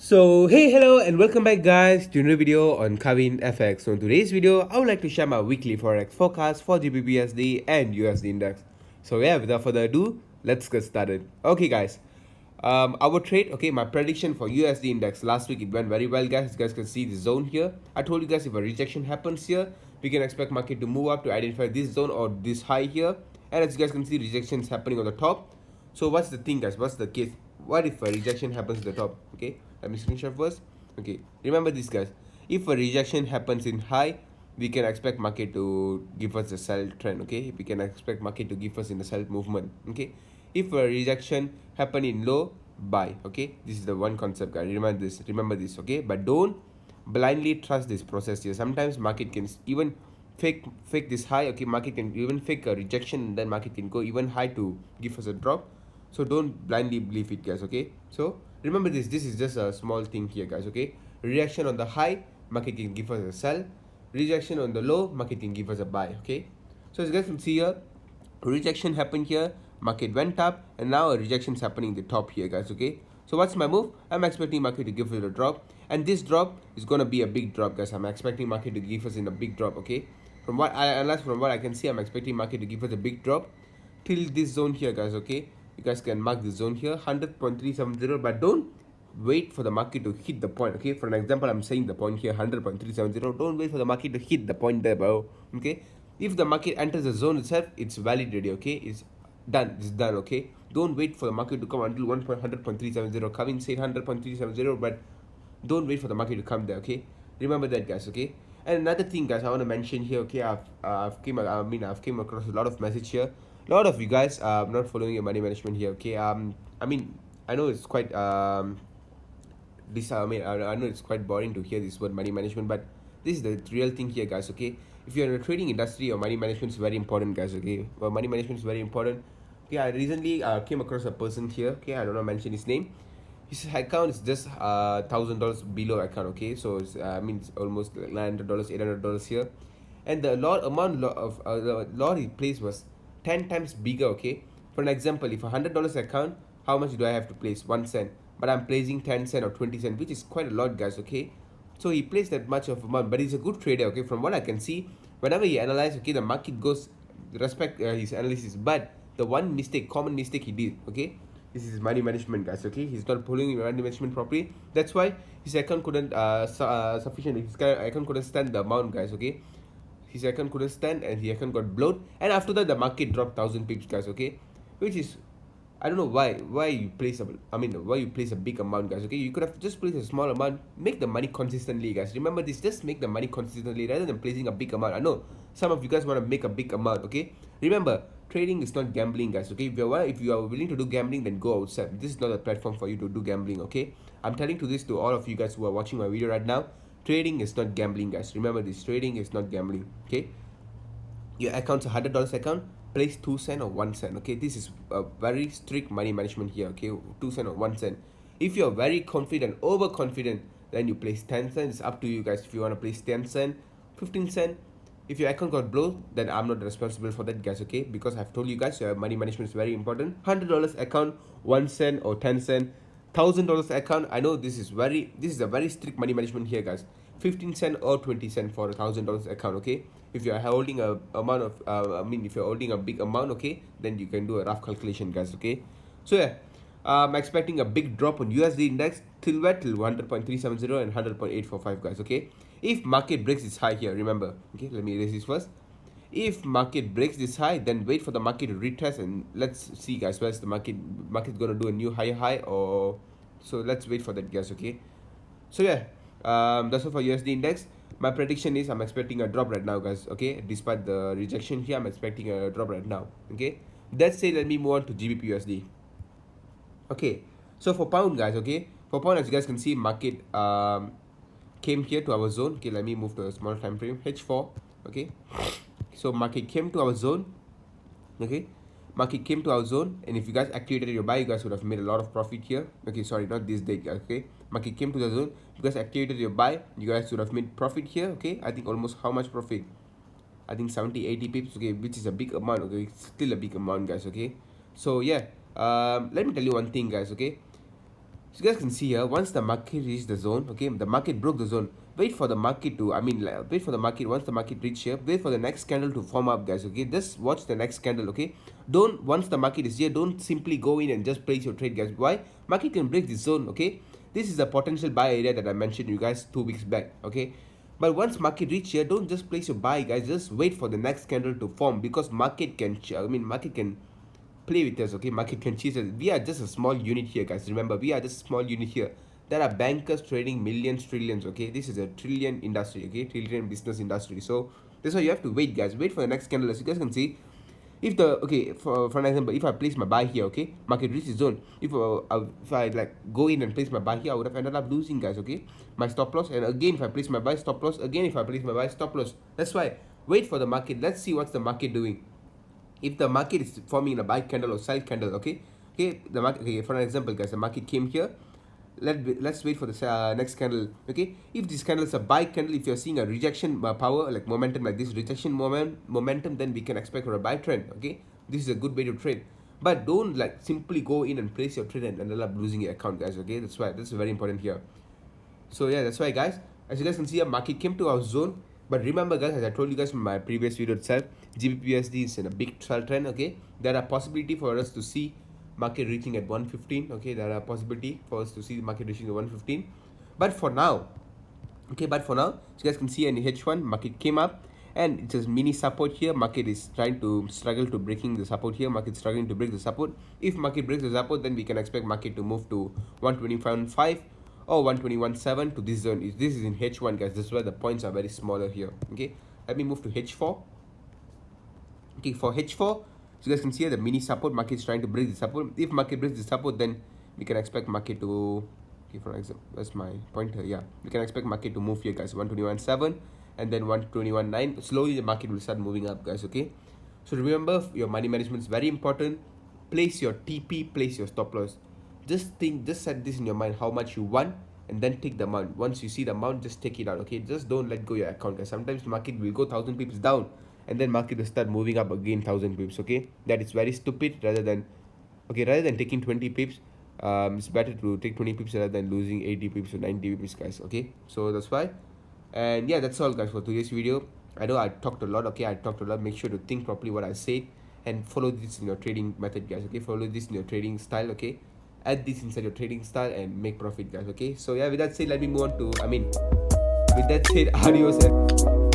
So hey, hello and welcome back guys to a new video on KavinhfX. So in today's video I would like to share my weekly forex forecast for GBPUSD and USD index. So yeah, without further ado, let's get started. Okay guys, our trade, okay, my prediction for USD index last week, it went very well guys. You guys can see the zone here. I told you guys if a rejection happens here, we can expect market to move up to identify this zone or this high here. And as you guys can see, rejections happening on the top. So what's the thing guys, what's the case? What if a rejection happens at the top? Okay, let me screenshot first. Okay, remember this guys, if a rejection happens in high, we can expect market to give us a sell trend. Okay, we can expect market to give us in the sell movement. Okay, if a rejection happen in low, buy. Okay, this is the one concept guys, remember this. Okay, but don't blindly trust this process here. Sometimes market can even fake this high. Okay, market can even fake a rejection, and then market can go even high to give us a drop. So don't blindly believe it guys. Okay, so remember this is just a small thing here guys. Okay, reaction on the high, market can give us a sell. Rejection on the low, market can give us a buy. Okay, so as you guys can see here, rejection happened here, market went up, and now a rejection is happening in the top here guys. Okay, so what's my move? I'm expecting market to give it a drop, and this drop is going to be a big drop guys. I'm expecting market to give us in a big drop. Okay, from what I can see, I'm expecting market to give us a big drop till this zone here guys. Okay, you guys can mark the zone here, 100.370, but don't wait for the market to hit the point. Okay, for an example, I'm saying the point here, 100.370. Don't wait for the market to hit the point there, bro. Okay, if the market enters the zone itself, it's validated. Okay, it's done. Okay, don't wait for the market to come until 100.370. Kavin said 100.370, but don't wait for the market to come there. Okay, remember that guys. Okay, and another thing guys I want to mention here. Okay, I've came across a lot of message here. A lot of you guys are not following your money management here. Okay, I know it's quite I know it's quite boring to hear this word money management, but this is the real thing here guys. Okay, if you're in the trading industry, your money management is very important guys. Okay, well, money management is very important. Okay, I recently came across a person here. Okay, I don't know mention his name. His account is just $1,000 below account. Okay, so it's almost like $900, $800 here, and the lot he placed was 10 times bigger. Okay, for an example, if $100 account, how much do I have to place? 1 cent, but I'm placing 10 cent or 20 cent, which is quite a lot guys. Okay, so he placed that much of amount, but he's a good trader. Okay, from what I can see, whenever he analyze, okay, the market goes respect his analysis, but the one common mistake he did, okay, this is money management guys. Okay, he's not pulling money management properly. That's why his account couldn't sufficient, his account couldn't stand the amount guys. Okay, his account couldn't stand, and the account got blown, and after that the market dropped 1,000 pips guys. Okay, which is, I don't know why you place a big amount guys. Okay, you could have just placed a small amount, make the money consistently guys. Remember this, just make the money consistently rather than placing a big amount. I know some of you guys want to make a big amount. Okay, remember, trading is not gambling guys. Okay, if you are willing to do gambling, then go outside. This is not a platform for you to do gambling. Okay, I'm telling this to all of you guys who are watching my video right now. Trading is not gambling guys. Remember this, trading is not gambling. Okay, your account's $100 account, place 2 cent or 1 cent. Okay, this is a very strict money management here. Okay, 2 cent or 1 cent. If you're very confident, overconfident, then you place 10 cents. It's up to you guys. If you want to place 10 cent, 15 cent, if your account got blown, then I'm not responsible for that guys. Okay, because I've told you guys your money management is very important. $100 account, 1 cent or 10 cent. $1,000 account, I know this is a very strict money management here guys. 15 cent or 20 cent for $1,000 account. Okay, if you're holding a amount of if you're holding a big amount, okay, then you can do a rough calculation guys. Okay, so yeah, I'm expecting a big drop on USD index till 100.370 and 100.845 guys. Okay, if market breaks this high here, remember, okay, let me erase this first. If market breaks this high, then wait for the market to retest, and let's see guys, where's the market gonna do a new high, or so let's wait for that guys. Okay, so yeah, that's all for USD index. My prediction is I'm expecting a drop right now guys. Okay, despite the rejection here, I'm expecting a drop right now. Okay, that's it. Let me move on to GBPUSD. Okay, so for pound guys, okay, for pound, as you guys can see, market came here to our zone. Okay, let me move to a small time frame, H4. Okay, so market came to our zone. Okay, market came to our zone, and if you guys activated your buy, you guys would have made a lot of profit here. Okay, sorry, not this day guys. Okay, market came to the zone, you guys activated your buy, you guys would have made profit here. Okay, I think almost how much profit? I think 70-80 pips. Okay, which is a big amount. Okay, it's still a big amount guys. Okay, so yeah, let me tell you one thing guys. Okay, So you guys can see here, once the market reached the zone, okay, the market broke the zone. Wait for the market to, wait for the market. Once the market reach here, wait for the next candle to form up, guys. Okay, just watch the next candle. Okay, don't, once the market is here, don't simply go in and just place your trade, guys. Why? Market can break this zone. Okay, this is the potential buy area that I mentioned you guys 2 weeks back. Okay, but once market reach here, don't just place your buy, guys. Just wait for the next candle to form, because market can, market can play with us. Okay, market can cheat us. We are just a small unit here, guys. Remember, we are just a small unit here. There are bankers trading millions, trillions. Okay, this is a trillion industry. Okay, trillion business industry. So that's why you have to wait, guys. Wait for the next candle. As you guys can see, if the, okay, for an example, if I place my buy here, okay, market reaches zone, if I like go in and place my buy here, I would have ended up losing, guys. Okay, my stop loss, and again if I place my buy, stop loss, again if I place my buy, stop loss. That's why wait for the market. Let's see what's the market doing. If the market is forming in a buy candle or sell candle, okay, the market, okay, for an example, guys, the market came here. Let's wait for the next candle. Okay, if this candle is a buy candle, if you're seeing a rejection power, like momentum, like this rejection momentum, then we can expect a buy trend. Okay, this is a good way to trade, but don't like simply go in and place your trade and end up losing your account, guys. Okay, that's why that's very important here. So yeah, that's why, guys, as you guys can see, a market came to our zone. But remember, guys, as I told you guys from my previous video itself, GBPUSD is in a big sell trend. Okay, there are possibility for us to see market reaching at 115. Okay, there are possibility for us to see the market reaching at 115. But for now, okay, so you guys can see in H1, market came up and it says mini support here. Market is trying to struggle to breaking the support here. Market struggling to break the support. If market breaks the support, then we can expect market to move to 125.5 or 121.7 to this zone. This is in H1, guys. This is where the points are very smaller here. Okay, let me move to H4. Okay, for H4, so you guys can see here the mini support. Market is trying to break the support. If market breaks the support, then we can expect market to, okay, for example, that's my pointer. Yeah, we can expect market to move here, guys. 121.7 and then 121.9. Slowly the market will start moving up, guys. Okay, so remember, your money management is very important. Place your TP, place your stop loss. Just set this in your mind, how much you want, and then take the amount. Once you see the amount, just take it out. Okay, just don't let go your account, guys. Sometimes the market will go 1,000 pips down, and then market will start moving up again 1,000 pips. Okay, that is very stupid. Rather than taking 20 pips, it's better to take 20 pips rather than losing 80 pips or 90 pips, guys. Okay, so that's why. And yeah, that's all, guys, for today's video. I know I talked a lot. Okay, I talked a lot. Make sure to think properly what I said and follow this in your trading method, guys. Okay, follow this in your trading style. Okay, add this inside your trading style and make profit, guys. Okay, so yeah, with that said, let me move on to, with that said, adios and